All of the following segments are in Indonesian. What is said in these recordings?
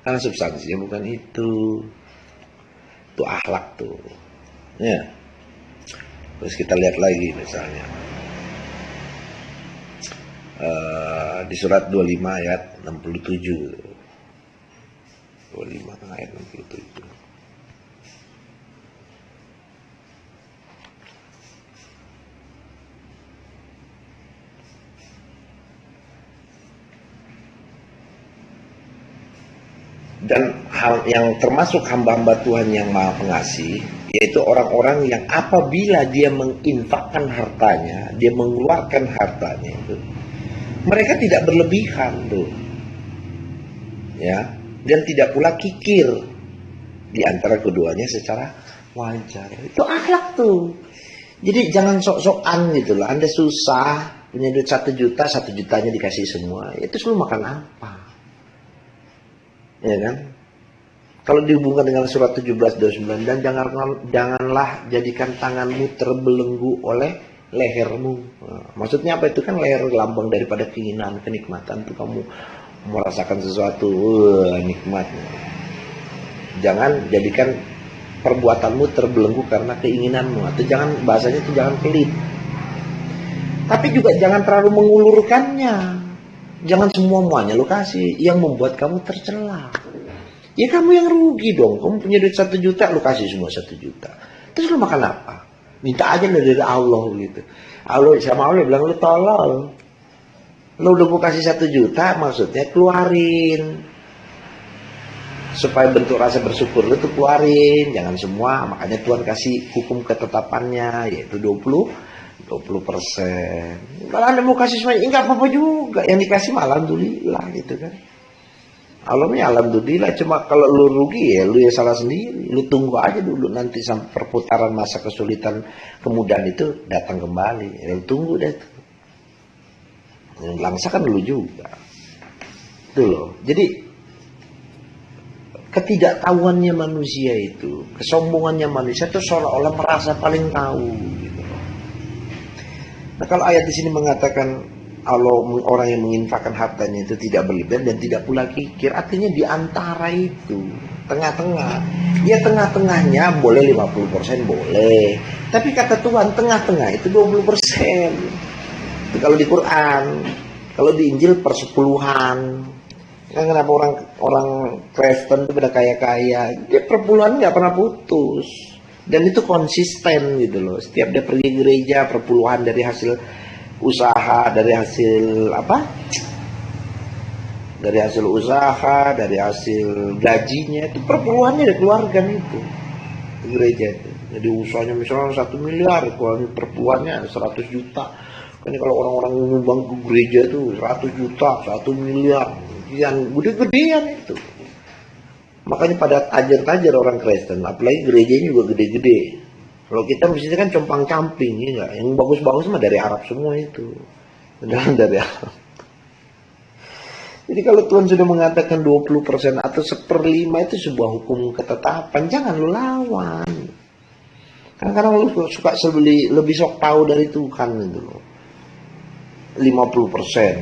Karena substansinya bukan itu akhlak tuh. Ya. Terus kita lihat lagi misalnya di surat 25 ayat 67. 25 ayat 67. Dan hal yang termasuk hamba-hamba Tuhan yang Maha Pengasih, yaitu orang-orang yang apabila dia menginfakkan hartanya, dia mengeluarkan hartanya itu, mereka tidak berlebihan tuh, ya, dan tidak pula kikir di antara keduanya secara wajar. Itu akhlak tuh. Jadi jangan sok-sokan gitu loh. Anda susah punya duit 1 juta, 1 jutanya dikasih semua. Itu lu makan apa? Ya kan? Kalau dihubungkan dengan surat 17:29, dan janganlah jadikan tanganmu terbelenggu oleh lehermu. Nah, maksudnya apa itu? Kan leher lambang daripada keinginan, kenikmatan. Itu kamu merasakan sesuatu, nikmatnya. Jangan jadikan perbuatanmu terbelenggu karena keinginanmu, atau jangan, bahasanya itu jangan pelit. Tapi juga jangan terlalu mengulurkannya. Jangan semua-muanya lu kasih, yang membuat kamu tercela. Ya kamu yang rugi dong. Kamu punya duit 1 juta, lu kasih semua 1 juta. Terus lu makan apa? Minta aja dari Allah gitu. Allah sama Allah bilang, lu tolol. Lu udah gue kasih 1 juta, maksudnya keluarin. Supaya bentuk rasa bersyukur lu tuh keluarin. Jangan semua, makanya Tuhan kasih hukum ketetapannya, yaitu 20%. Kalau Anda mau kasih semuanya, enggak apa-apa juga. Yang dikasih malah alhamdulillah gitu kan. Allahnya alhamdulillah, cuma kalau lu rugi ya lu ya salah sendiri. Lu tunggu aja dulu nanti sampai perputaran masa kesulitan kemudahan itu datang kembali. Ya, lu tunggu deh tuh. Yang langsa kan lu juga. Itu loh. Jadi ketidaktahuannya manusia itu, kesombongannya manusia itu seolah-olah merasa paling tahu gitu. Nah, kalau ayat di sini mengatakan Allah, orang yang menginfakkan hartanya itu tidak berlebihan dan tidak pula kikir, artinya di antara itu, tengah-tengah. Ya tengah-tengahnya boleh 50% boleh. Tapi kata Tuhan tengah-tengah itu 20%. Itu kalau di Quran. Kalau di Injil persepuluhan. Kan kenapa orang Kristen itu pada kaya-kaya, dia perpuluhan nggak pernah putus. Dan itu konsisten gitu loh. Setiap dia pergi gereja, perpuluhan dari hasil usaha, dari hasil apa? Dari hasil usaha, dari hasil gajinya, itu perpuluhannya dikeluarkan itu di gereja itu. Jadi usahanya misalnya 1 miliar, perpuluhannya 100 juta. Kan kalau orang-orang nyumbang ke gereja itu 100 juta, 1 miliar, yang gede-gedean itu. Makanya pada tajir-tajir orang Kristen, apalagi gerejanya juga gede-gede. Kalau kita mestinya kan compang-camping, ya enggak? Yang bagus-bagus mah dari Arab semua itu. Dari Arab. Jadi kalau Tuhan sudah mengatakan 20% atau 1/5 itu sebuah hukum ketetapan, jangan lu lawan. Kadang-kadang lu suka lebih sok tahu dari Tuhan gitu loh. 50%.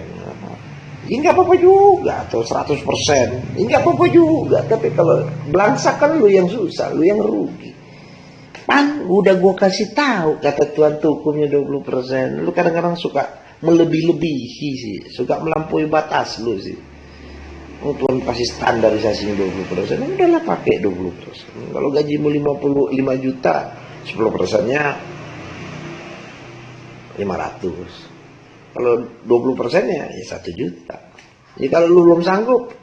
Ya nggak apa-apa juga, atau 100%, ya nggak apa-apa juga. Tapi kalau belangsakan lu yang susah, lu yang rugi. Pan, udah gua kasih tahu kata Tuhan tuh hukumnya 20%. Lu kadang-kadang suka melebih-lebihi sih, suka melampaui batas lu sih. Oh, Tuhan kasih standarisasinya 20%, udahlah pakai 20%. Kalau gajimu 55 juta, 10%-nya 500. Kalau 20%-nya ya 1 juta. Jadi kalau lu belum sanggup,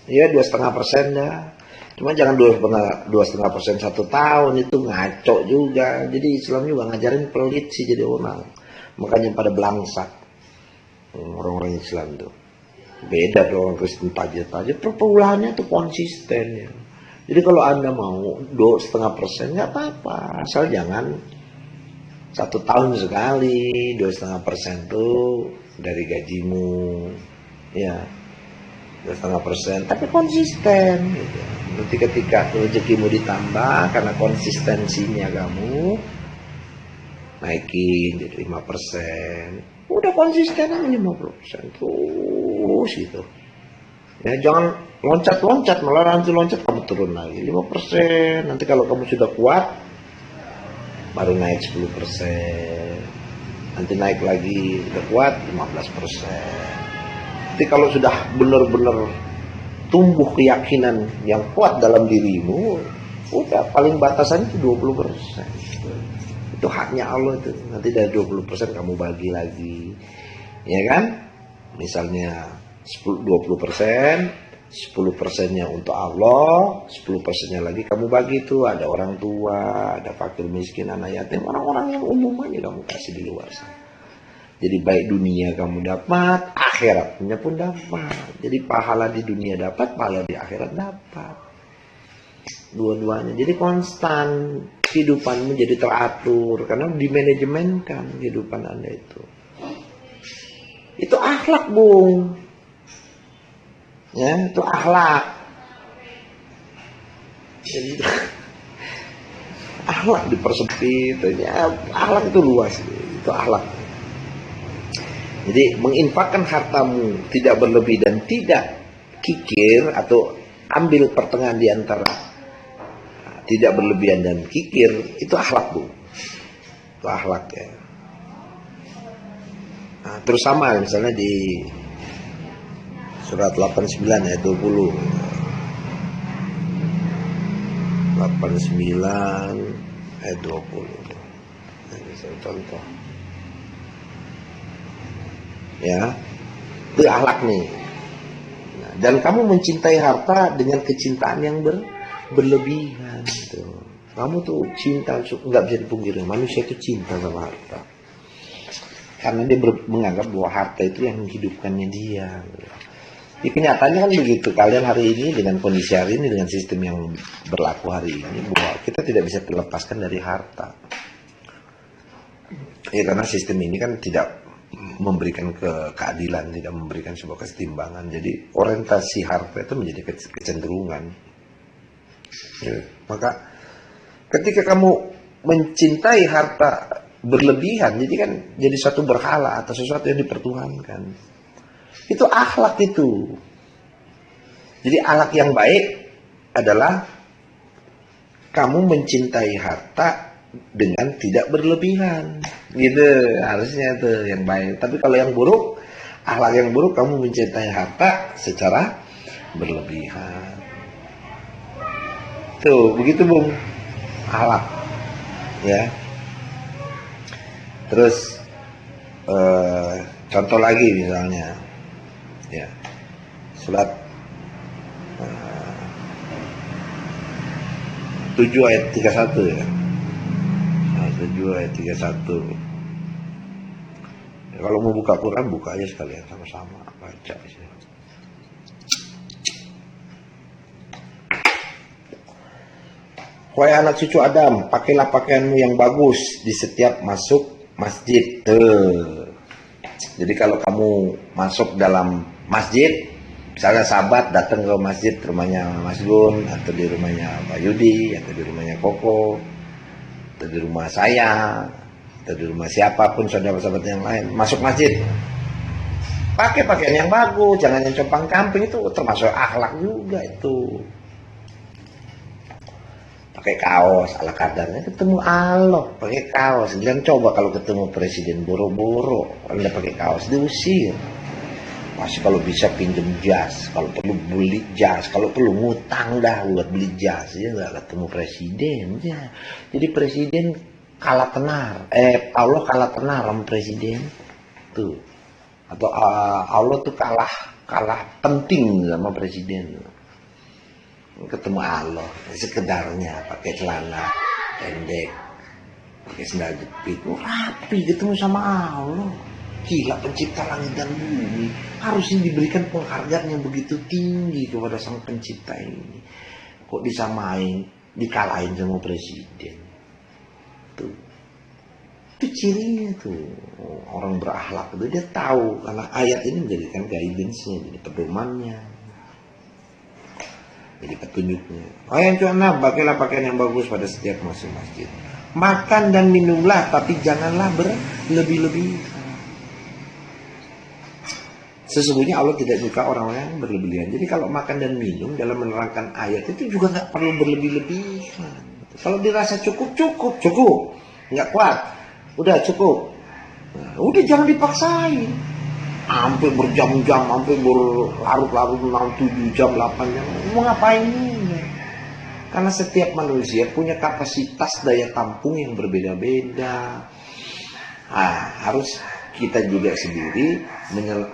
ya 2,5% dah. Cuma jangan 2,5% 1 tahun, itu ngaco juga. Jadi Islam juga ngajarin pelit sih jadi orang. Makanya pada belangsak orang-orang Islam tuh. Beda tuh orang Kristen tajir-tajir, perpuluhannya tuh konsisten ya. Jadi kalau Anda mau 2,5% nggak apa-apa, asal jangan 1 tahun sekali, 2,5% tuh dari gajimu, ya 2,5%, tapi konsisten. Gitu. Nanti ketika rezekimu ditambah karena konsistensinya kamu naikin jadi 5%, udah konsisten aja 50% terus gitu. Ya, jangan loncat-loncat, malah nanti loncat kamu turun lagi 5%. Nanti kalau kamu sudah kuat, baru naik 10%. Nanti naik lagi, udah kuat 15%. Nanti kalau sudah benar-benar tumbuh keyakinan yang kuat dalam dirimu, udah paling batasannya itu 20%. Itu haknya Allah itu. Nanti dari 20% kamu bagi lagi. Ya kan? Misalnya 20%, 10%-nya untuk Allah, 10%-nya lagi kamu bagi tuh, ada orang tua, ada fakir miskin, anak yatim, orang-orang yang umum aja kamu kasih di luar sana. Jadi baik dunia kamu dapat, akhiratnya pun dapat. Jadi pahala di dunia dapat, pahala di akhirat dapat. Dua-duanya. Jadi konstan, kehidupanmu jadi teratur karena dimanajemenkan kehidupan Anda itu. Itu akhlak, Bung. Ya, itu akhlak. Jadi akhlak dipersempit, ya, akhlak itu luas, itu akhlak. Jadi menginfakkan hartamu tidak berlebih dan tidak kikir atau ambil pertengahan di antara tidak berlebihan dan kikir, itu akhlak, Bu. Itu akhlak ya. Nah, terus sama misalnya di surat 89 ayat 20. 89 ayat 20. Ini saya contoh. Ya, itu akhlak nih. Nah, dan kamu mencintai harta dengan kecintaan yang berlebihan. Gitu. Kamu tuh cinta, nggak bisa dipungkiri. Manusia itu cinta sama harta. Karena dia menganggap bahwa harta itu yang menghidupkannya dia. Di kenyataannya kan begitu. Kalian hari ini dengan kondisi hari ini, dengan sistem yang berlaku hari ini, bahwa kita tidak bisa terlepaskan dari harta. Ya karena sistem ini kan tidak memberikan keadilan, tidak memberikan sebuah kesetimbangan. Jadi orientasi harta itu menjadi kecenderungan. Ya, maka ketika kamu mencintai harta berlebihan, jadi kan jadi satu berhala atau sesuatu yang dipertuhankan. Itu akhlak itu. Jadi akhlak yang baik adalah kamu mencintai harta dengan tidak berlebihan. Gitu harusnya itu yang baik. Tapi kalau yang buruk, akhlak yang buruk, kamu mencintai harta secara berlebihan. Tuh, begitu Bung. Akhlak. Ya. Terus contoh lagi misalnya. Ya. Surat 7 ayat 31 ya. 7 ayat 31. Ya, kalau mau buka Quran, buka aja sekalian sama-sama baca di sini. Wahai anak cucu Adam, pakailah pakaianmu yang bagus di setiap masuk masjid. Jadi kalau kamu masuk dalam masjid, misalnya sahabat datang ke masjid, rumahnya Mas Gun, atau di rumahnya Pak Yudi, atau di rumahnya Koko, atau di rumah saya, atau di rumah siapapun saudara-sahabat yang lain, masuk masjid, pakai pakaian yang bagus, jangan yang compang camping, itu termasuk akhlak juga itu. Pakai kaos ala kadarnya, ketemu Allah pakai kaos. Jangan coba kalau ketemu presiden boro-boro, Anda pakai kaos diusir. Masih kalau bisa pinjem jas, kalau perlu beli jas, kalau perlu ngutang dah buat beli jas, ya nggak ketemu presiden ya. Jadi presiden kalah tenar, Allah kalah tenar sama presiden tuh, atau Allah tuh kalah penting sama presiden. Ketemu Allah sekedarnya pakai celana pendek, pakai sandal jepit, rapi, ketemu sama Allah. Gila, pencipta langit dan bumi, harusnya diberikan penghargaan yang begitu tinggi kepada sang pencipta ini. Kok disamain, dikalahin sama presiden? Tuh, itu cirinya tuh. Orang berakhlak itu dia tahu, karena ayat ini menjadikan guidance-nya, jadi pedomannya, jadi petunjuknya. Oh yang cuana, pakailah pakaian yang bagus pada setiap masuk masjid. Makan dan minumlah, tapi janganlah berlebih-lebihan. Sesungguhnya Allah tidak suka orang-orang yang berlebihan. Jadi kalau makan dan minum dalam menerangkan ayat itu juga nggak perlu berlebih-lebihan. Kalau dirasa cukup, nggak kuat, udah cukup. Nah, udah jangan dipaksain. Sampai berjam-jam, sampai berlarut-larut 6, 7 jam, 8 jam. Mau ngapain ini? Karena setiap manusia punya kapasitas daya tampung yang berbeda-beda. Nah, harus kita juga sendiri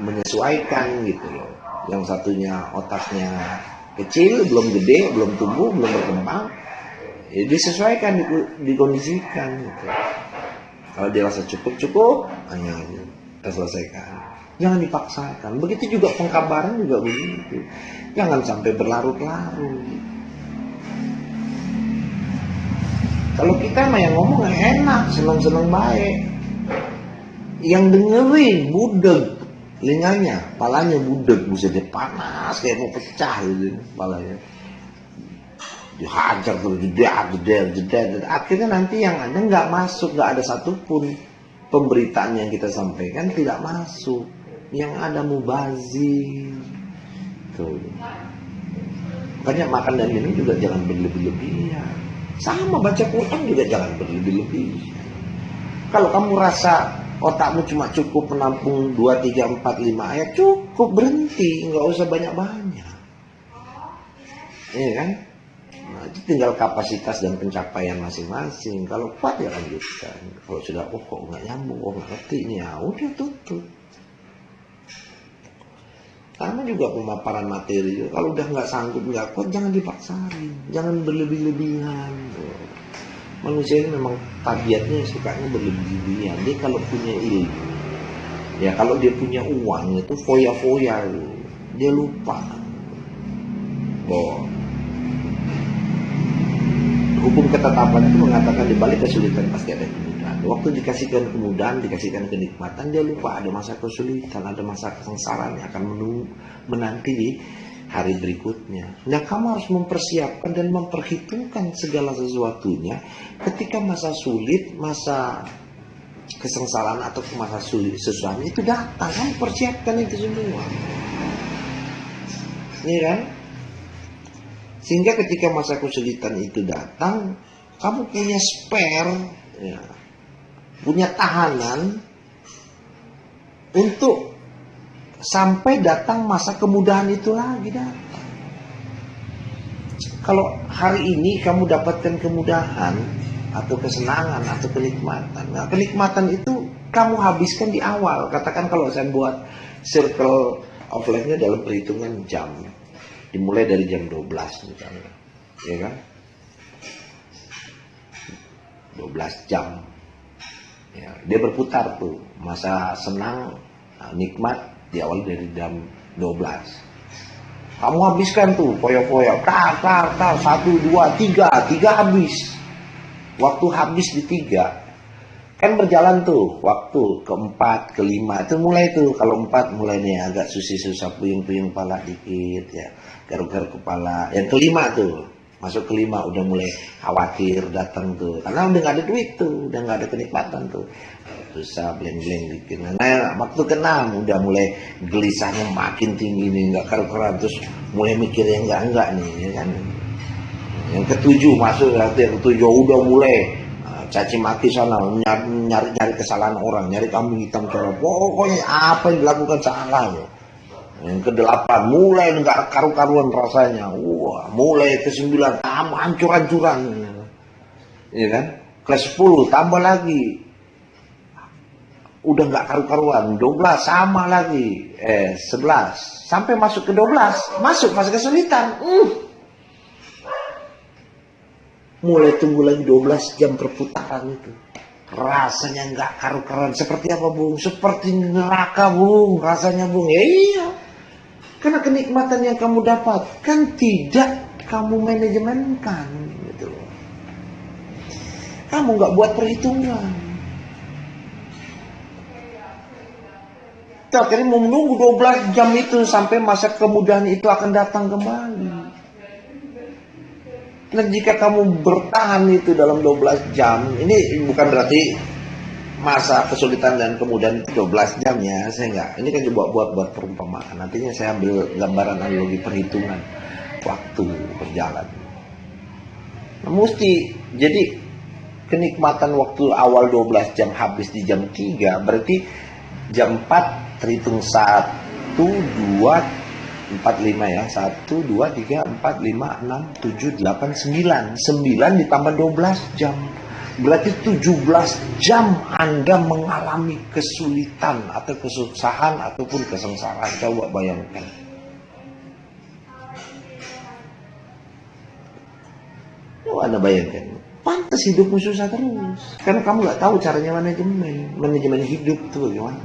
menyesuaikan gitu loh. Yang satunya otaknya kecil, belum gede, belum tumbuh, belum berkembang, ya disesuaikan, dikondisikan gitu. Kalau dirasa cukup, hanya kita selesaikan. Jangan dipaksakan. Begitu juga pengkabaran juga begitu. Jangan sampai berlarut-larut. Kalau kita mah yang ngomong enak, senang-senang baik. Yang dengerin budeg telinganya, palanya budeg, buset dia panas kayak mau pecah gitu palanya. Dihajar terus jeder. Akhirnya nanti yang ada nggak masuk, nggak ada satupun pemberitaan yang kita sampaikan tidak masuk. Yang ada mubazir. Tuh. Makanya makan dan minum juga jangan berlebih-lebihan. Sama baca Quran juga jangan berlebih-lebihan. Kalau kamu rasa otakmu cuma cukup menampung 2, 3, 4, 5 ayat, cukup, berhenti, nggak usah banyak-banyak. Iya kan? Nah, itu tinggal kapasitas dan pencapaian masing-masing. Kalau kuat ya lanjutkan. Kalau sudah kok nggak nyambung, nggak ngerti nih, ya udah tutup. Sama juga pemaparan materi. Kalau udah nggak sanggup, nggak kuat, jangan dipaksain, jangan berlebih-lebihan. Manusia ini memang tabiatnya sukanya berlebih-lebihan. Dia kalau punya ilmu, ya kalau dia punya uang itu foya-foya, dia lupa bahwa hukum ketetapan itu mengatakan di balik kesulitan pasti ada kemudahan. Waktu dikasihkan kemudahan, dikasihkan kenikmatan, dia lupa ada masa kesulitan, ada masa kesengsaraan yang akan menanti di hari berikutnya. Nah, kamu harus mempersiapkan dan memperhitungkan segala sesuatunya ketika masa sulit, masa kesengsaraan atau masa sulit sesuatu itu datang. Kamu persiapkan itu semua. Iya kan? Sehingga ketika masa kesulitan itu datang, kamu punya spare, ya, punya tahanan untuk sampai datang masa kemudahan itu lagi datang. Kalau hari ini kamu dapatkan kemudahan atau kesenangan atau kenikmatan, nah kenikmatan itu kamu habiskan di awal. Katakan kalau saya buat circle of life-nya dalam perhitungan jam, dimulai dari jam 12 misalnya, ya kan? 12 jam. Ya, dia berputar tuh, masa senang, nikmat diawali dari jam 12. Kamu habiskan tuh, foya-foya, tar, 1, 2, 3 habis. Waktu habis di 3, kan berjalan tuh, waktu ke-4, ke-5, itu mulai tuh, kalau 4 mulai nih agak susah-susah, puyeng-puyeng kepala dikit, ya, garuk-garuk kepala. Yang ke-5 tuh, masuk ke-5 udah mulai khawatir datang tuh, karena udah nggak ada duit tuh, udah nggak ada kenikmatan tuh, susah bleng-bleng dikit. Nah, waktu ke-6 udah mulai gelisahnya makin tinggi nih, nggak karu-karuan, terus mulai mikir yang enggak nih, ya kan. Yang ke-7 masuk, yang ke-7 udah mulai caci maki sana, nyari kesalahan orang, nyari kambing hitam cara, pokoknya apa yang dilakukan salah ya. Yang ke-8 mulai nggak karu-karuan rasanya, wah, mulai ke-9 tambah hancur-hancuran, ya kan. Ke-10 tambah lagi, udah nggak karu-karuan. 12 sama lagi, 11 sampai masuk ke 12, masuk masa kesulitan. Mulai tunggu lagi 12 jam perputaran itu. Rasanya nggak karu-karuan. Seperti apa, Bung? Seperti neraka, Bung. Rasanya, Bung. Ya iya. Karena kenikmatan yang kamu dapatkan tidak kamu manajemenkan. Gitu. Kamu nggak buat perhitungan. Akhirnya mau menunggu 12 jam itu sampai masa kemudahan itu akan datang kembali. Dan jika kamu bertahan itu dalam 12 jam, ini bukan berarti masa kesulitan dan kemudahan itu 12 jam ya, saya enggak. Ini kan coba buat perumpamaan. Nantinya saya ambil gambaran analogi perhitungan waktu berjalan. Nah, mesti jadi kenikmatan waktu awal 12 jam habis di jam 3, berarti jam 4 terhitung 1, 2, 4, 5 ya. 1, 2, 3, 4, 5, 6, 7, 8, 9. 9 ditambah 12 jam. Berarti 17 jam Anda mengalami kesulitan atau kesusahan ataupun kesengsaraan. Coba bayangkan. Coba Anda bayangkan. Pantas hidupmu susah terus. Karena kamu gak tahu caranya manajemen hidup itu bagaimana.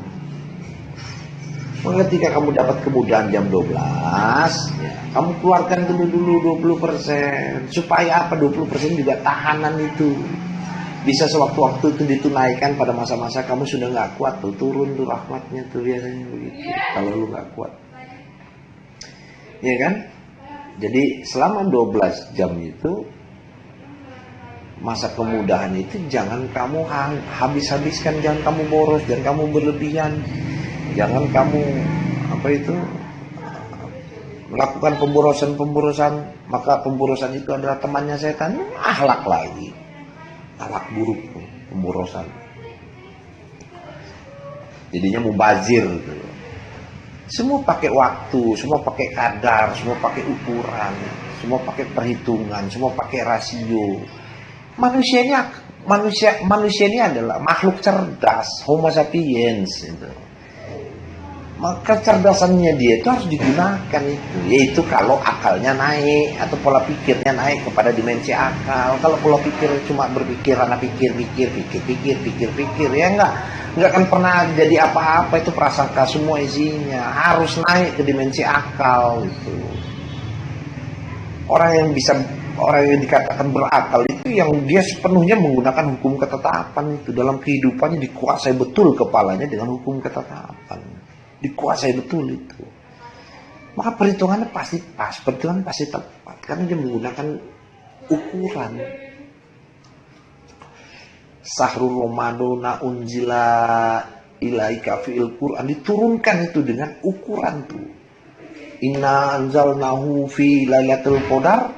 Ketika kamu dapat kemudahan jam 12, ya, kamu keluarkan dulu 20%. Supaya apa? 20% juga tahanan itu. Bisa sewaktu-waktu itu ditunaikan pada masa-masa kamu sudah gak kuat tuh. Turun tuh rahmatnya tuh biasanya begitu. Kalau lu gak kuat. Iya kan? Jadi selama 12 jam itu, masa kemudahan itu jangan kamu habis-habiskan, jangan kamu boros, jangan kamu berlebihan. Jangan kamu melakukan pemborosan, maka pemborosan itu adalah temannya setan. Akhlak lagi, akhlak buruk, pemborosan. Jadinya mubazir gitu. Semua pakai waktu, semua pakai kadar, semua pakai ukuran, semua pakai perhitungan, semua pakai rasio. Manusia ini adalah makhluk cerdas, Homo sapiens itu. Maka kecerdasannya dia itu harus digunakan itu, yaitu kalau akalnya naik atau pola pikirnya naik kepada dimensi akal. Kalau pola pikir cuma berpikir, anak pikir, ya nggak akan pernah jadi apa-apa. Itu prasangka semua isinya, harus naik ke dimensi akal itu. Orang yang dikatakan berakal itu yang dia sepenuhnya menggunakan hukum ketetapan itu. Dalam kehidupannya dikuasai betul kepalanya dengan hukum ketetapan. Dikuasai betul itu. Maka perhitungannya pasti pas, perhitungannya pasti tepat. Karena dia menggunakan ukuran. Sahrul Ramadana unzila ilaika fi'il Qur'an. Diturunkan itu dengan ukuran tuh. Inna anzalnahu fi lailatul qadar.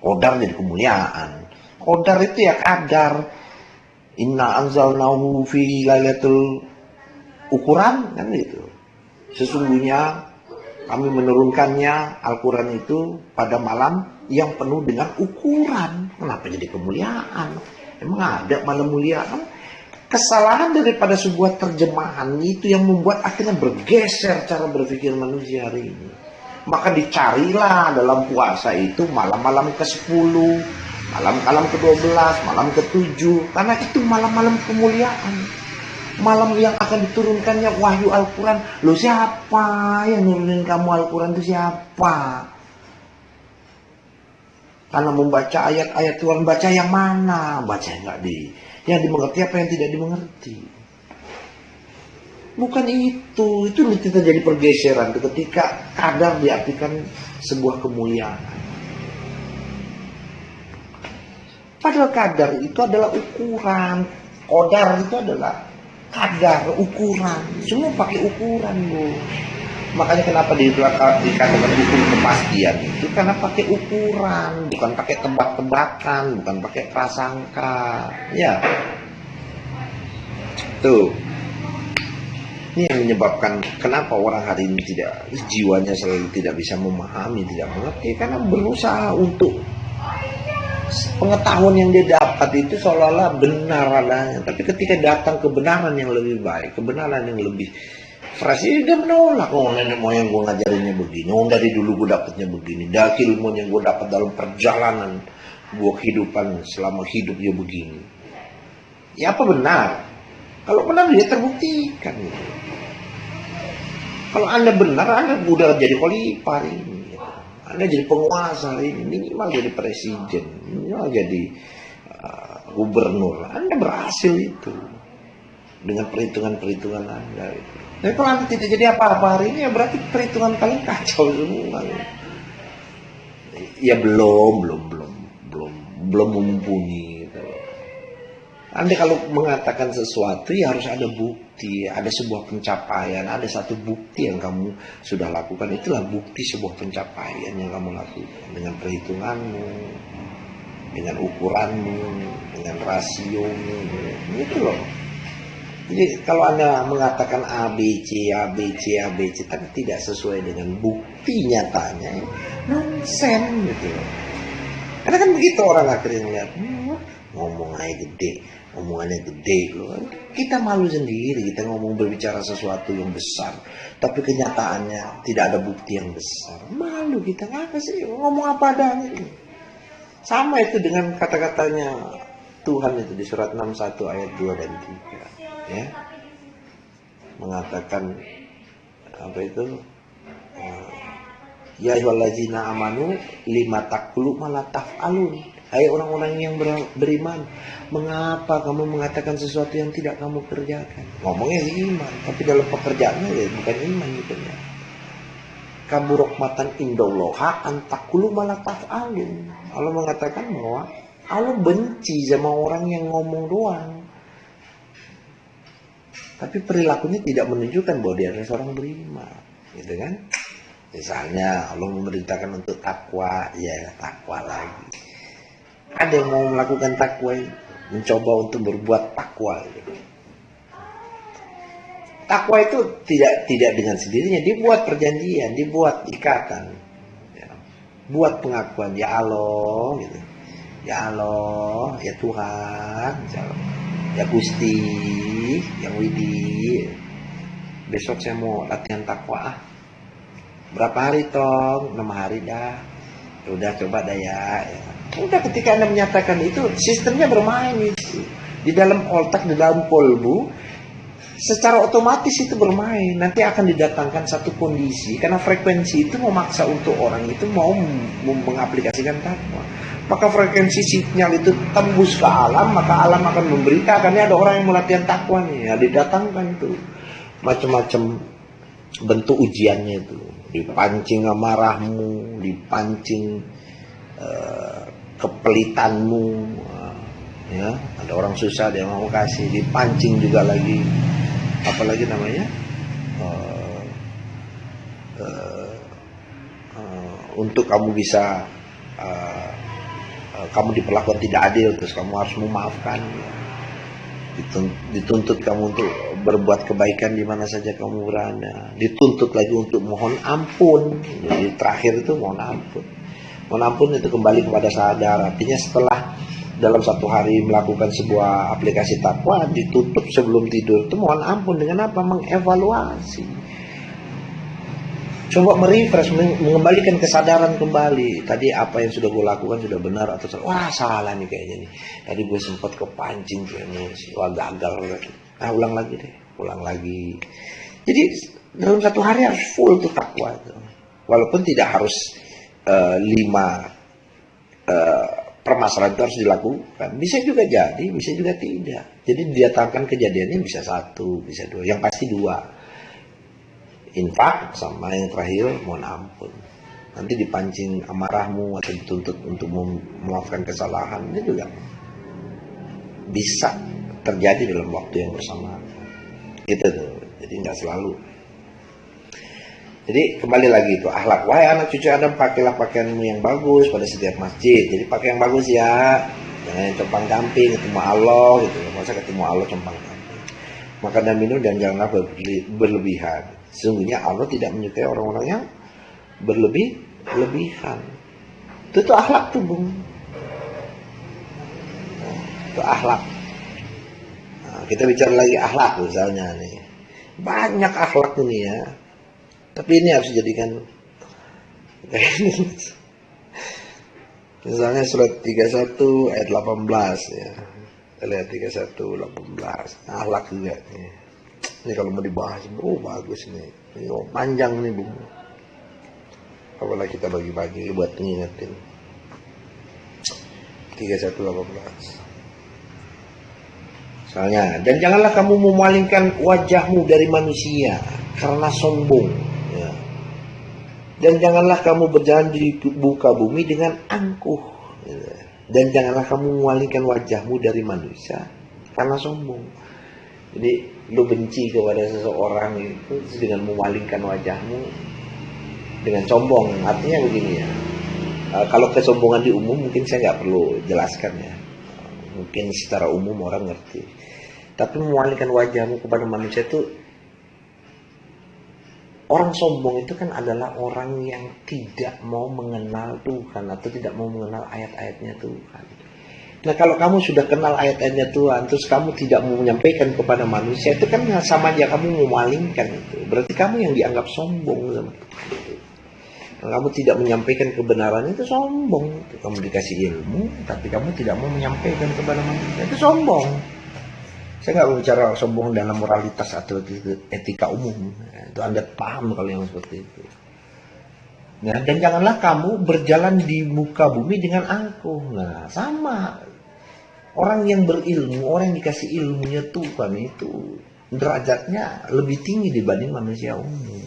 Qadar jadi kemuliaan. Qadar itu ya kadar. Inna anzalnahu fi lailatul ukuran kan gitu. Sesungguhnya kami menurunkannya Al-Quran itu pada malam yang penuh dengan ukuran. Kenapa jadi kemuliaan? Emang ada malam mulia? Kesalahan daripada sebuah terjemahan itu yang membuat akhirnya bergeser cara berpikir manusia hari ini. Maka dicarilah dalam puasa itu malam-malam ke-10, malam-malam ke-12, malam ke-7. Karena itu malam-malam kemuliaan. Malam yang akan diturunkannya wahyu Al-Quran. Loh, siapa yang nurunin kamu Al-Quran itu siapa? Karena membaca ayat-ayat Tuhan, baca yang mana? Baca yang dimengerti apa yang tidak dimengerti. Bukan itu terjadi pergeseran ketika kadar diartikan sebuah kemuliaan. Padahal kadar itu adalah ukuran. Qadar itu adalah kadar, ukuran. Semua pakai ukuran, Bu. Makanya kenapa dikatakan hukum kepastian itu karena pakai ukuran, bukan pakai tebak-tebakan, bukan pakai prasangka. Ya. Tuh. Ini yang menyebabkan kenapa orang hari ini jiwanya selalu tidak bisa memahami, tidak mengerti, karena berusaha untuk pengetahuan yang dia dapat itu seolah-olah benar adanya. Tapi ketika datang kebenaran yang lebih baik, kebenaran yang lebih fresh, dia menolak. Oh, nenek moyang gue ngajarinnya begini. Oh, dari dulu gue dapatnya begini. Dari ilmu yang gue dapat dalam perjalanan gue kehidupan selama hidupnya begini. Ya apa benar? Kalau benar dia terbuktikan. Kalau Anda benar, Anda udah jadi khalifah ini. Anda jadi penguasa ini, minimal jadi presiden, minimal jadi gubernur. Anda berhasil itu dengan perhitungan-perhitungan Anda. Tapi kalau Anda tidak jadi apa-apa hari ini, ya berarti perhitungan kalian kacau semua. Ya belum mumpuni. Gitu. Anda kalau mengatakan sesuatu ya harus ada bukti, ada sebuah pencapaian, ada satu bukti yang kamu sudah lakukan. Itulah bukti sebuah pencapaian yang kamu lakukan dengan perhitunganmu, dengan ukuranmu, dengan rasiomu, itu loh. Jadi kalau Anda mengatakan A, B, C, A, B, C, A, B, C, tapi tidak sesuai dengan bukti nyatanya, nonsen gitu loh. Karena kan begitu orang akhirnya melihat, ngomong aja gede, omongannya gede loh. Kita malu sendiri, kita ngomong berbicara sesuatu yang besar, tapi kenyataannya tidak ada bukti yang besar. Malu kita, ngapa sih ngomong apa adanya. Sama itu dengan kata-katanya Tuhan itu di surat 61 ayat 2 dan 3. Ya, mengatakan apa itu, ya ayyuhallazina amanu lima taqulu ma la taf'alun. Hai orang-orang yang beriman, mengapa kamu mengatakan sesuatu yang tidak kamu kerjakan? Ngomongnya iman, tapi dalam pekerjaannya ya bukan iman gitu ya. Kabur rahmatan indallaha an taqulu ma la taf'alun. Allah mengatakan bahwa Allah benci sama orang yang ngomong doang, tapi perilakunya tidak menunjukkan bahwa dia adalah seorang beriman, gitu kan? Misalnya Allah memerintahkan untuk takwa, ya takwa lagi. Ada yang mau melakukan takwa, mencoba untuk berbuat takwa. Gitu. Takwa itu tidak dengan sendirinya, dibuat perjanjian, dibuat ikatan, ya. Buat pengakuan, ya Allah, gitu. Ya Allah, ya Tuhan, ya Gusti, yang Widi, besok saya mau latihan takwa. Berapa hari Tong? 6 hari dah. Udah coba dah ya. Udah ketika Anda menyatakan itu, sistemnya bermain itu. Di dalam otak, di dalam kolbu, secara otomatis itu bermain. Nanti akan didatangkan satu kondisi, karena frekuensi itu memaksa untuk orang itu mau mengaplikasikan takwa. Maka frekuensi sinyal itu tembus ke alam, maka alam akan memberitakan, ada orang yang melatihan takwa nih, ya, didatangkan tuh macam-macam bentuk ujiannya itu, dipancing amarahmu, dipancing kepelitanmu, ya, ada orang susah dia mau kasih, dipancing juga lagi, apalagi namanya untuk kamu bisa kamu diperlakukan tidak adil, terus kamu harus memaafkan, dituntut kamu untuk berbuat kebaikan di mana saja kamu berada, dituntut lagi untuk mohon ampun. Jadi terakhir itu mohon ampun. Mohon ampun itu kembali kepada sadar. Artinya setelah dalam satu hari melakukan sebuah aplikasi takwa, ditutup sebelum tidur itu mohon ampun dengan apa? Mengevaluasi. Coba merefresh, mengembalikan kesadaran kembali. Tadi apa yang sudah gue lakukan sudah benar atau salah? Wah, salah nih kayaknya nih. Tadi gue sempat kepancing tuh emosi. Wah, gagal. Nah, ulang lagi deh. Ulang lagi. Jadi dalam satu hari harus full tuh takwa. Walaupun tidak harus 5 permasalahan itu harus dilakukan. Bisa juga jadi, bisa juga tidak. Jadi didatangkan kejadiannya bisa 1, bisa 2. Yang pasti 2. Infak sama yang terakhir mohon ampun. Nanti dipancing amarahmu atau dituntut untuk memaafkan kesalahan, itu juga bisa terjadi dalam waktu yang bersamaan. Itu tuh. Jadi nggak selalu. Jadi kembali lagi itu akhlak. Wahai anak cucu Adam, pakailah pakaianmu yang bagus pada setiap masjid. Jadi pakai yang bagus ya. Jangan yang compang camping, ketemu Allah gitu. Masa ketemu Allah compang camping. Makan dan minum dan janganlah berlebihan. Sesungguhnya Allah tidak menyukai orang-orang yang berlebihan. Itu akhlak tuh, Bung. Itu akhlak. Nah, kita bicara lagi akhlak misalnya nih. Banyak akhlak ini ya. Tapi ini harus dijadikan misalnya surat 31 ayat 18 ya. Kita lihat 31 18. Akhlak juga nih. Ini kalau mau dibahas, bagus nih. Ini panjang nih, Bung. Apalagi kita bagi-bagi buat ngingetin. 31:18. Soalnya, dan janganlah kamu memalingkan wajahmu dari manusia karena sombong. Ya. Dan janganlah kamu berjalan di muka bumi dengan angkuh. Ya. Dan janganlah kamu memalingkan wajahmu dari manusia karena sombong. Jadi lu benci kepada seseorang itu dengan memalingkan wajahmu dengan sombong. Artinya begini ya, kalau kesombongan di umum mungkin saya nggak perlu jelaskan ya, mungkin secara umum orang ngerti. Tapi memalingkan wajahmu kepada manusia itu, orang sombong itu kan adalah orang yang tidak mau mengenal Tuhan atau tidak mau mengenal ayat-ayatnya Tuhan. Nah kalau kamu sudah kenal ayat-ayatnya Tuhan, terus kamu tidak mau menyampaikan kepada manusia, itu kan sama aja kamu memalingkan itu. Berarti kamu yang dianggap sombong sama Tuhan itu. Kalau kamu tidak menyampaikan kebenaran itu sombong. Kamu dikasih ilmu, tapi kamu tidak mau menyampaikan kepada manusia, itu sombong. Saya nggak bicara sombong dalam moralitas atau etika umum. Itu Anda paham kalau yang seperti itu. Nah, dan janganlah kamu berjalan di muka bumi dengan angkuh. Nah, sama. Orang yang berilmu, orang yang dikasih ilmunya Tuhan itu derajatnya lebih tinggi dibanding manusia umum.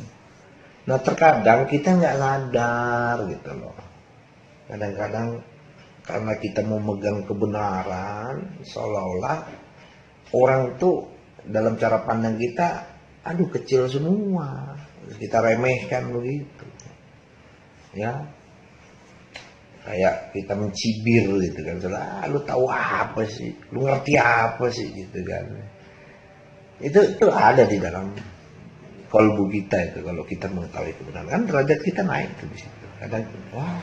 Nah, terkadang kita nggak sadar gitu loh. Kadang-kadang karena kita mau megang kebenaran, seolah-olah orang tuh dalam cara pandang kita, aduh kecil semua, kita remehkan begitu, ya, kayak kita mencibir gitu kan, lu tahu apa sih, lu ngerti apa sih gitu kan, itu ada di dalam kalbu kita itu kalau kita mengetahui kebenaran, kan derajat kita naik tuh di situ. Kadang, wah,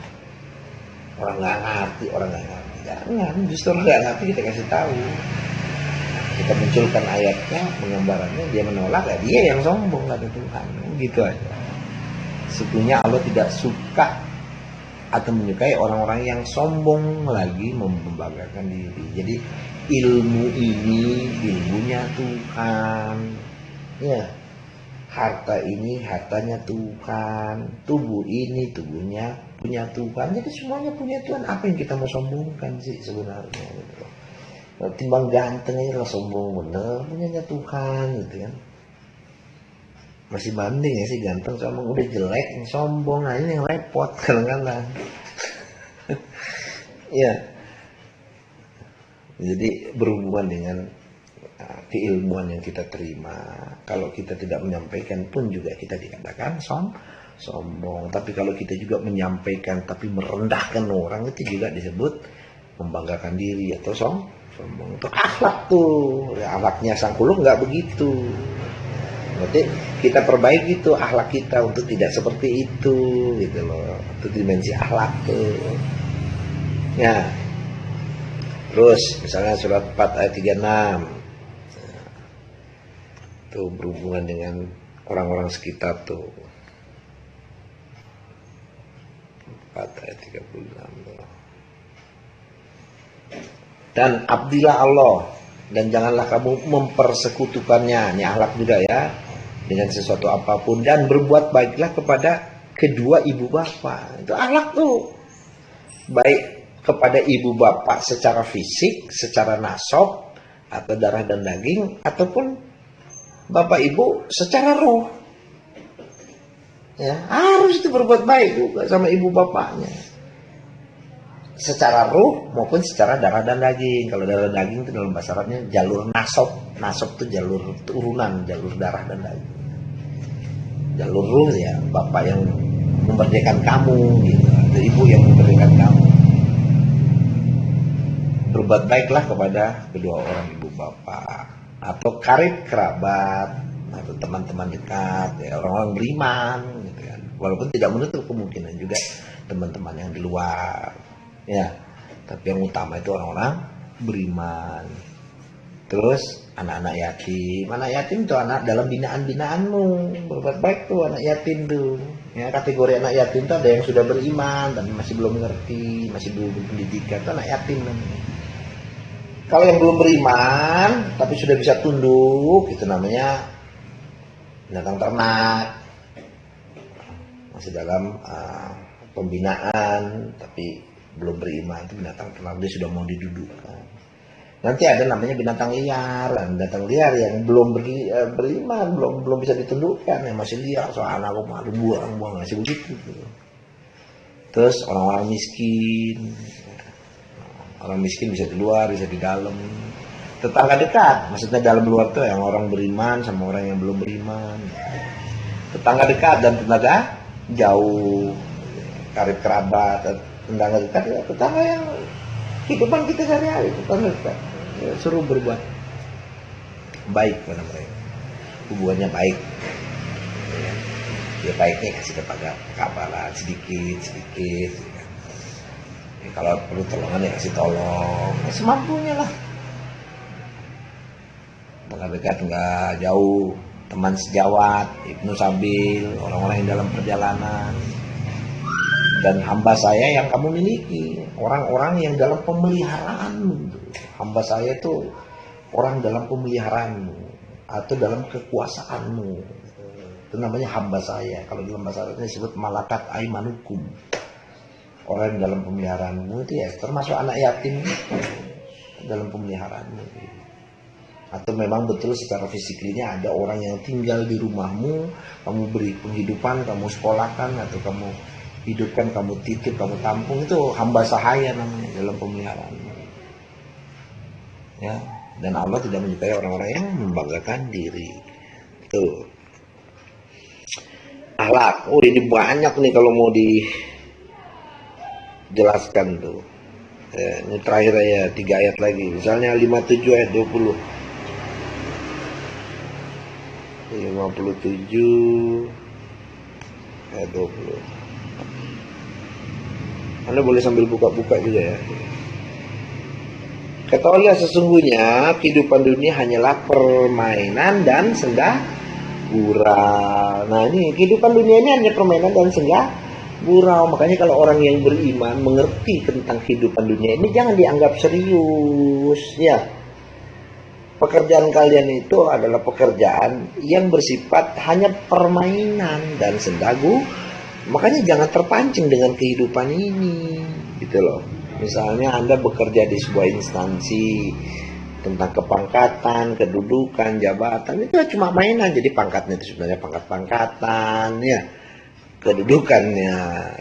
orang nggak ngerti, jangan, justru nggak ngerti kita kasih tahu. Kita munculkan ayatnya, penggambarannya, dia menolak, ya dia yang sombong, kata Tuhan. Gitu aja. Sesungguhnya Allah tidak suka atau menyukai orang-orang yang sombong lagi membanggakan diri. Jadi ilmu ini ilmunya Tuhan. Ya. Harta ini hartanya Tuhan. Tubuh ini tubuhnya punya Tuhan. Jadi semuanya punya Tuhan. Apa yang kita mau sombongkan sih sebenarnya gitu. Timbang ganteng aja lah sombong bener, punyanya Tuhan gitu kan. Masih banding ya sih ganteng sama udah jelek, yang sombong, nah ini yang repot kadang-kadang. Ya, jadi berhubungan dengan keilmuan yang kita terima. Kalau kita tidak menyampaikan pun juga kita dikatakan sombong. Tapi kalau kita juga menyampaikan tapi merendahkan orang, itu juga disebut membanggakan diri atau sombong. Itu akhlak tuh, ya, akhlaknya sang kuluk nggak begitu. Berarti kita perbaiki tuh akhlak kita untuk tidak seperti itu, gitu loh. Itu dimensi akhlak tuh. Ya. Terus misalnya surat 4 ayat 36. Tuh berhubungan dengan orang-orang sekitar tuh. 4 ayat 36 tuh. Dan abdilah Allah dan janganlah kamu mempersekutukannya, ini akhlak juga ya, dengan sesuatu apapun, dan berbuat baiklah kepada kedua ibu bapak. Itu akhlak tuh, baik kepada ibu bapak secara fisik, secara nasab atau darah dan daging, ataupun bapak ibu secara roh. Ya, harus itu berbuat baik juga sama ibu bapaknya. Secara ruh maupun secara darah dan daging. Kalau darah dan daging itu dalam bahasa Arabnya jalur nasab. Nasab itu jalur turunan, jalur darah dan daging. Jalur ruh ya bapak yang memerdekakan kamu gitu, atau ibu yang memerdekakan kamu. Berbuat baiklah kepada kedua orang ibu bapak atau karib kerabat atau teman-teman dekat, ya, orang-orang beriman gitu kan. Walaupun tidak menutup kemungkinan juga teman-teman yang di luar. Ya, tapi yang utama itu orang-orang beriman. Terus anak-anak yatim itu anak dalam binaan-binaanmu, berbuat baik tuh anak yatim tuh. Ya, kategori anak yatim itu ada yang sudah beriman tapi masih belum mengerti, masih belum berpendidikan, itu anak yatim namanya. Kalau yang belum beriman tapi sudah bisa tunduk, itu namanya binatang ternak, masih dalam pembinaan tapi belum beriman, itu binatang ternak, dia sudah mau didudukkan. Nanti ada namanya binatang liar yang belum beriman, belum bisa ditundukkan, yang masih liar, soal anak aku malu buang masih begitu. Terus orang miskin bisa di luar, bisa di dalam, Tetangga dekat, maksudnya dalam luar tuh yang orang beriman sama orang yang belum beriman. Tetangga dekat dan tetangga jauh, karib kerabat, tetangga dekat ya tetangga yang kehidupan kita sehari-hari, tetangga dekat. Ya, suruh berbuat baik pada mereka, hubungannya baik. Ya baiknya kasih kabaran sedikit. Ya, kalau perlu tolongan ya kasih tolong, ya, semampunya lah. Tetangga dekat nggak jauh, teman sejawat, Ibnu Sabil, orang-orang yang dalam perjalanan, dan hamba saya yang kamu miliki, orang-orang yang dalam pemeliharaanmu. Hamba saya itu orang dalam pemeliharaanmu atau dalam kekuasaanmu. Itu namanya hamba saya. Kalau dalam bahasa Arabnya disebut malakat aimanukum. Orang yang dalam pemeliharaanmu itu ya termasuk anak yatim dalam pemeliharaanmu. Atau memang betul secara fisiknya ada orang yang tinggal di rumahmu, kamu beri penghidupan, kamu sekolahkan, atau kamu hidupkan, kamu titip, kamu tampung, itu hamba sahaya namanya dalam pemeliharaanmu. Ya, dan Allah tidak menyukai orang-orang yang membanggakan diri. Tuh. Akhlak. Oh, ini banyak nih kalau mau dijelaskan tuh. Ini terakhir ya 3 ayat lagi. Misalnya 57 ayat 20. 57 ayat 20. Anda boleh sambil buka-buka juga ya. Ketahuilah sesungguhnya kehidupan dunia hanyalah permainan dan senda gurau. Nah ini kehidupan dunia ini hanya permainan dan senda gurau. Makanya kalau orang yang beriman mengerti tentang kehidupan dunia ini jangan dianggap serius ya. Pekerjaan kalian itu adalah pekerjaan yang bersifat hanya permainan dan sendagu. Makanya jangan terpancing dengan kehidupan ini, gitu loh. Misalnya Anda bekerja di sebuah instansi tentang kepangkatan, kedudukan, jabatan, itu cuma mainan. Jadi pangkatnya itu sebenarnya pangkat-pangkatan, ya. Kedudukannya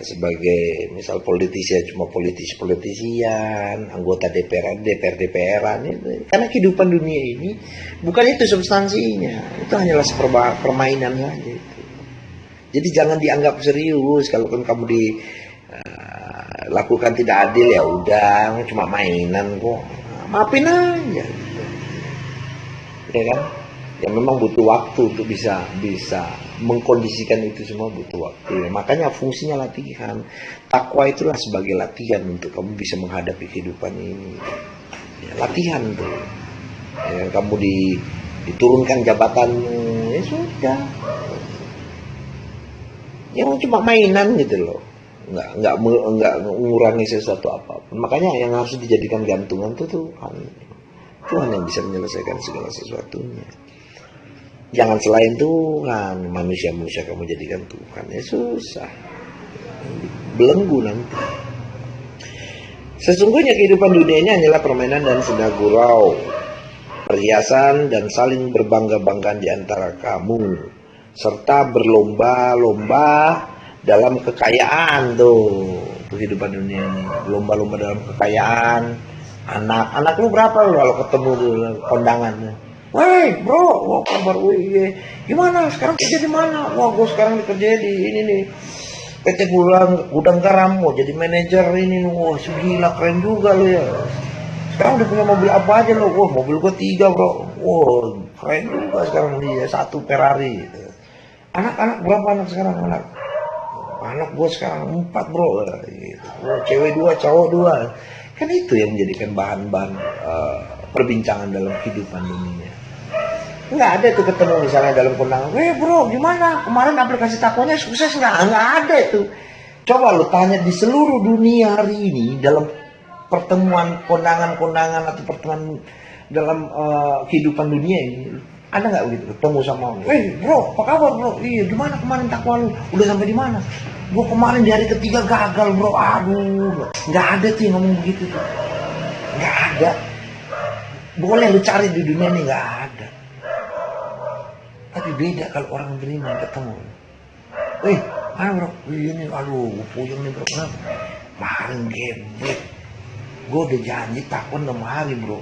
sebagai misal politisi cuma politisi-politisian, anggota DPR-an. Karena kehidupan dunia ini bukan itu substansinya, itu hanyalah permainan saja itu. Jadi jangan dianggap serius. Kalaupun kamu lakukan tidak adil ya udah, cuma mainan kok, maafin aja. Ya kan? Ya memang butuh waktu untuk bisa mengkondisikan itu semua, butuh waktu. Makanya fungsinya latihan. Takwa itulah sebagai latihan untuk kamu bisa menghadapi kehidupan ini. Ya, latihan tuh. Ya, kamu diturunkan jabatanmu, ya sudah. Ya cuma mainan gitu loh. Nggak mengurangi sesuatu apapun. Makanya yang harus dijadikan gantungan itu Tuhan. Tuhan yang bisa menyelesaikan segala sesuatunya. Jangan selain Tuhan, manusia kamu jadikan Tuhan, ya susah, belenggu nanti. Sesungguhnya kehidupan dunia ini hanyalah permainan dan senda gurau, perhiasan dan saling berbangga-banggaan di antara kamu, serta berlomba-lomba dalam kekayaan tuh. Kehidupan dunia ini, lomba-lomba dalam kekayaan. Anak lu berapa lu kalau ketemu di kondangannya? Woi bro, wah kabar, iya. Gimana sekarang kerja di mana? Wah gue sekarang dikerja di ini nih, PT Gudang Garam, mau jadi manajer ini. Wah gila, keren juga lo ya. Sekarang udah punya mobil apa aja lo? Wah mobil gue 3 bro. Wah keren juga sekarang dia 1 Ferrari. Anak-anak berapa anak sekarang anak? Anak gue sekarang 4 bro. Gitu. Wah, cewek 2, cowok 2. Kan itu yang menjadikan bahan-bahan perbincangan dalam kehidupan dunia. Nggak ada tuh ketemu misalnya dalam kondangan, bro gimana kemarin aplikasi takwanya sukses nggak ada itu. Coba lu tanya di seluruh dunia hari ini dalam pertemuan kondangan atau pertemuan dalam kehidupan dunia ini, ada nggak begitu ketemu sama bro apa kabar bro, iya gimana kemarin takwa lu udah sampai di mana? Gua kemarin di hari ketiga gagal bro, aduh. Nggak ada tuh yang ngomong begitu tuh, nggak ada. Boleh lu cari di dunia ini, nggak ada. Tapi beda kalau orang beriman ketemu. Mana bro? Ini aduh, gue puyeng nih bro. Kenapa? Kemarin geblek. Gue udah janji takwan 6 hari bro.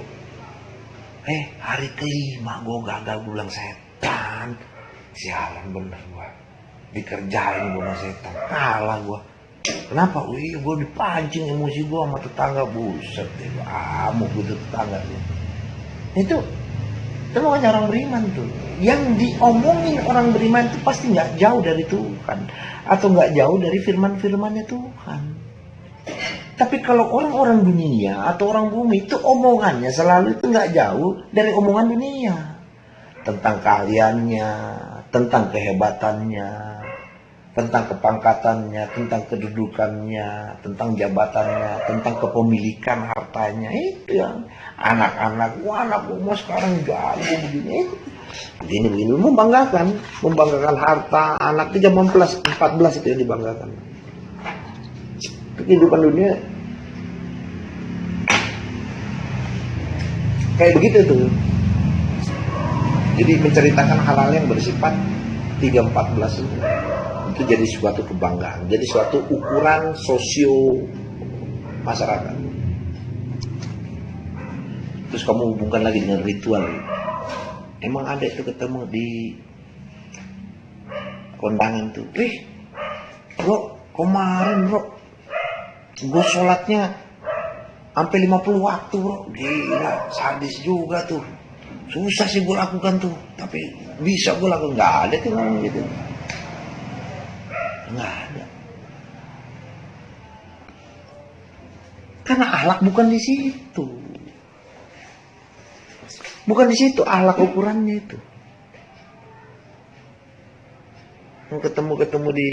Hari kelima gue gagal, gue bilang setan. Sialan bener gue. Dikerjain gue sama setan. Kalah gue. Kenapa? Gue dipancing emosi gue sama tetangga. Buset deh, amuk gitu tetangga tuh. Itu makanya orang beriman tuh. Yang diomongin orang beriman itu pasti gak jauh dari Tuhan. Atau gak jauh dari firman-firmannya Tuhan. Tapi kalau orang-orang dunia atau orang bumi itu omongannya selalu itu nggak jauh dari omongan dunia. Tentang keahliannya, tentang kehebatannya, tentang kepangkatannya, tentang kedudukannya, tentang jabatannya, tentang kepemilikan hartanya. Itu yang anak-anak, anak mau sekarang jago begini. Begini, membanggakan harta anak 14 itu yang dibanggakan. Kehidupan dunia kayak begitu tuh. Jadi menceritakan hal-hal yang bersifat 3-14 itu jadi suatu kebanggaan, jadi suatu ukuran sosio masyarakat. Terus kamu hubungkan lagi dengan ritual. Emang ada itu ketemu di kondangan tuh. Bro, kemarin bro gue sholatnya sampai 50 waktu bro. Gila, sadis juga tuh. Susah sih gue lakukan tuh, tapi bisa gue lakukan. Nggak ada tuh ngomong gitu. Nggak ada. Karena akhlak bukan di situ. Bukan di situ akhlak ukurannya itu. Ketemu di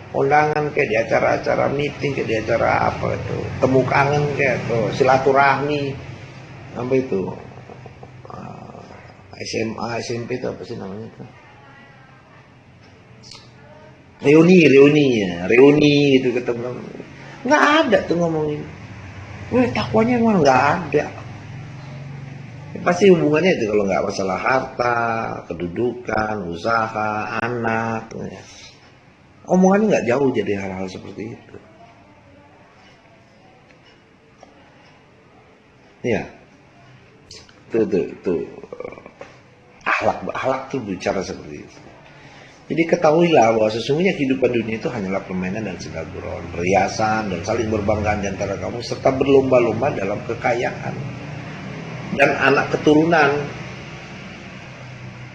undangan kayak di acara-acara meeting, kayak di acara apa itu, temu kangen kayak tuh, silaturahmi apa itu, SMA, SMP itu apa sih namanya itu, reuni gitu ketemu, nggak ada tuh ngomongin, takwanya emang nggak ada. Pasti hubungannya itu kalau nggak masalah harta, kedudukan, usaha, anak. Omongannya nggak jauh jadi hal-hal seperti itu. Ya, tuh. Akhlak tuh bicara seperti itu. Jadi ketahuilah bahwa sesungguhnya kehidupan dunia itu hanyalah permainan dan silaturahmi, perhiasan dan saling berbanggaan di antara kamu serta berlomba-lomba dalam kekayaan dan anak keturunan.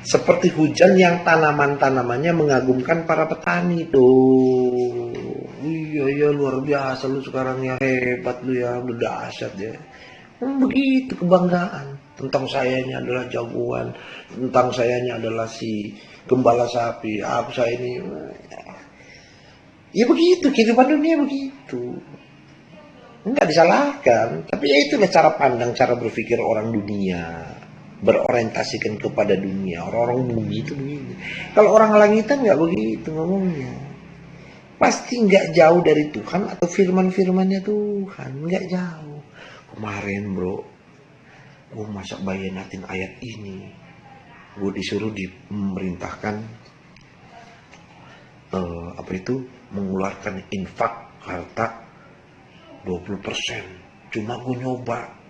Seperti hujan yang tanaman-tanamannya mengagumkan para petani tuh. Iya luar biasa lu sekarang ya, hebat lu ya, udah dahsyat ya. Begitu kebanggaan. Tentang sayanya adalah jagoan, tentang sayanya adalah si gembala sapi, saya ini. Ya begitu, kehidupan dunia begitu. Enggak disalahkan, tapi ya itulah cara pandang, cara berpikir orang dunia. Berorientasikan kepada dunia. Orang-orang bumi itu begini. Kalau orang langitan nggak begitu ngomongnya. Pasti nggak jauh dari Tuhan atau firman-firmannya Tuhan, nggak jauh. Kemarin bro, gue masak bayanatin ayat ini, gue disuruh memerintahkan mengeluarkan infak harta 20%. Cuma gue nyoba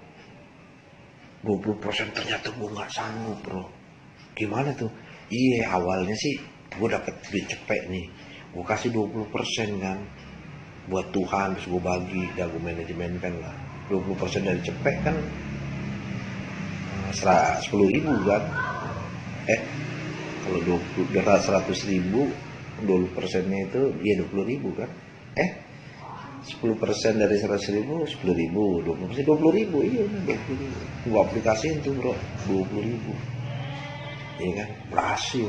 20%, ternyata gue nggak sanggup bro. Gimana tuh? Iya, awalnya sih gue dapet duit cepet nih, gue kasih 20% kan buat Tuhan, terus gue bagi, dah gue manajemenkan lah. 20% dari cepet kan 10.000 kan. Kalau 100.000, 20%-nya itu dia 20.000 kan. 10% dari 100.000, 10.000, 20%, 20.000, iya 20.000. Gua aplikasiin tuh bro, 20.000. Iya kan, berhasil.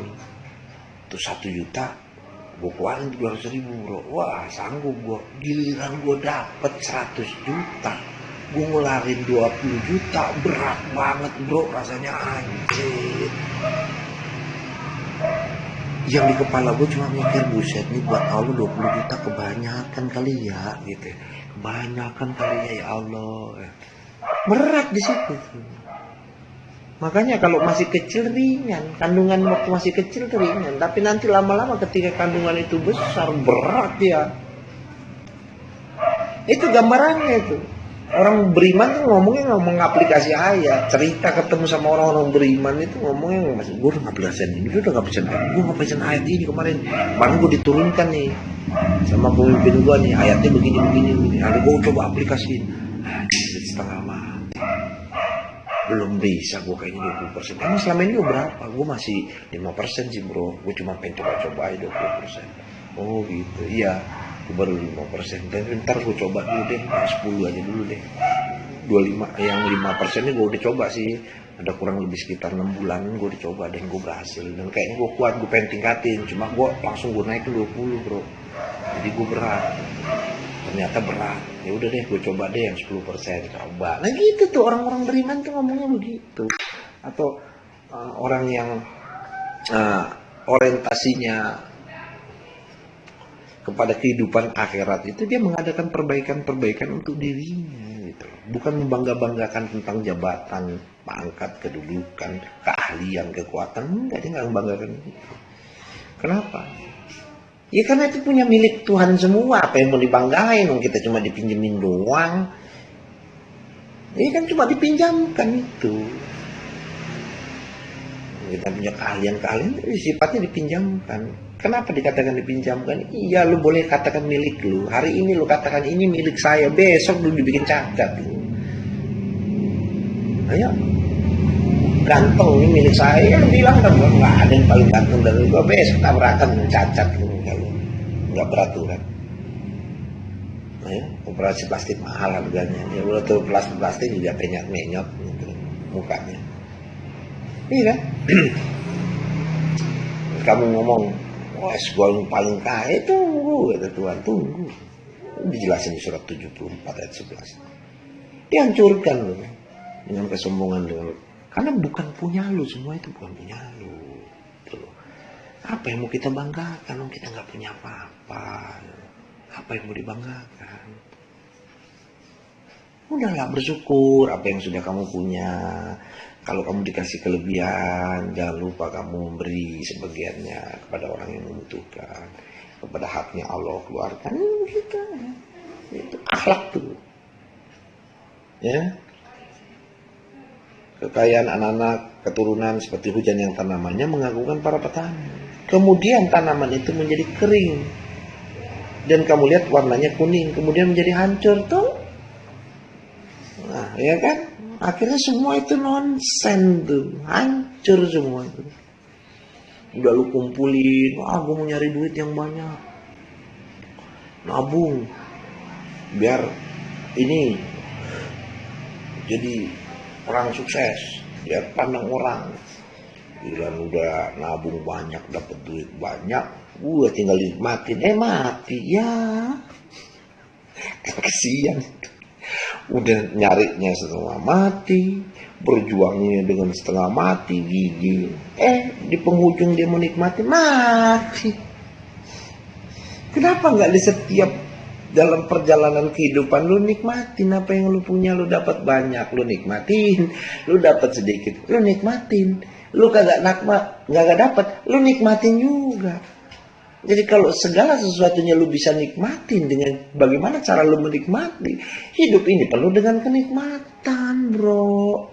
Tuh 1 juta, gua keluarin 200.000 bro. Wah sanggup gua. Giliran gua dapet 100 juta, gua ngeluarin 20 juta, berat banget bro, rasanya anjir. Yang di kepala gue cuma mikir, buset nih buat Allah 20 juta kebanyakan kali ya gitu. Kebanyakan kali ya Allah. Berat di situ. Makanya kalau masih kecil ringan, kandungan waktu masih kecil itu ringan, tapi nanti lama-lama ketika kandungan itu besar berat ya. Itu gambarannya itu. Orang beriman tuh ngomongnya ngomong aplikasi ayat. Cerita ketemu sama orang-orang beriman itu ngomongnya masih gue udah ngaplisin ini, gue udah ngaplisin ayat, gue ngaplisin ayat ini kemarin gue diturunkan nih sama pemimpin gue nih, ayatnya begini. Lalu gue coba aplikasiin, setengah mati. Belum bisa gue kayaknya 20%. Emang selama ini gue berapa? Gue masih 5% sih bro. Gue cuma pengen coba-coba aja 20%. Oh gitu, iya. Gue baru 5%. Dan ntar gue coba dulu deh, 10 aja dulu deh. 25, yang 5% ini gue udah coba sih. Ada kurang lebih sekitar 6 bulan gue udah coba dan gue berhasil. Dan kayaknya gue kuat, gue pengen tingkatin. Cuma gue langsung gue naik ke 20 bro. Jadi gue berat. Ternyata berat. Ya udah deh, gue coba deh yang 10%. Coba. Nah gitu tuh, orang-orang beriman tuh ngomongnya begitu. Atau orang yang orientasinya kepada kehidupan akhirat itu, dia mengadakan perbaikan-perbaikan untuk dirinya gitu. Bukan membangga-banggakan tentang jabatan, pangkat, kedudukan, keahlian, kekuatan. Enggak, dia nggak membanggakan itu. Kenapa? Ya karena itu punya milik Tuhan semua. Apa yang mau dibanggain? Kita cuma dipinjemin doang. Ini kan cuma dipinjamkan itu. Kita punya keahlian sifatnya dipinjamkan. Kenapa dikatakan dipinjamkan? Iya, lu boleh katakan milik lu. Hari ini lu katakan ini milik saya, besok lu dibikin cacat. Ayo, ganteng ini milik saya, lu bilang kan nggak ada yang paling ganteng dari gua, besok tabrakan cacat lu kalau nggak beraturan. Ayo, operasi plastik mahal harganya. Ya udah tuh, plastik juga menyot gitu, mukanya. Iya kan? Kamu ngomong, gue yang paling kaya, tunggu, kata Tuhan, tunggu. Dijelasin di surat 74 ayat 11. Dihancurkan loh, dengan kesombongan, karena bukan punya lu, semua itu bukan punya lu. Gitu. Apa yang mau kita banggakan? Kita nggak punya apa-apa. Apa yang mau dibanggakan? Udahlah, bersyukur apa yang sudah kamu punya. Kalau kamu dikasih kelebihan, jangan lupa kamu memberi sebagiannya kepada orang yang membutuhkan. Kepada haknya Allah keluarkan. Gitu. Itu akhlak tuh. Ya. Kekayaan anak-anak, keturunan seperti hujan yang tanamannya mengagumkan para petani. Kemudian tanaman itu menjadi kering. Dan kamu lihat warnanya kuning, kemudian menjadi hancur tuh. Nah, ya kan? Akhirnya semua itu nonsen tuh, hancur semua tuh. Udah lu kumpulin, gue mau nyari duit yang banyak, nabung, biar ini jadi orang sukses, biar pandang orang. Gila, udah nabung banyak, dapat duit banyak, gue tinggal dinikmatin, mati ya, kesian. Udah nyarinya setengah mati, berjuangnya dengan setengah mati gigi. Di penghujung dia menikmati, mati. Kenapa nggak di setiap dalam perjalanan kehidupan lu nikmatin apa yang lu punya? Lu dapat banyak, lu nikmatin. Lu dapat sedikit, lu nikmatin. Lu kagak dapat, lu nikmatin juga. Jadi kalau segala sesuatunya lu bisa nikmatin, dengan bagaimana cara lu menikmati, hidup ini penuh dengan kenikmatan bro.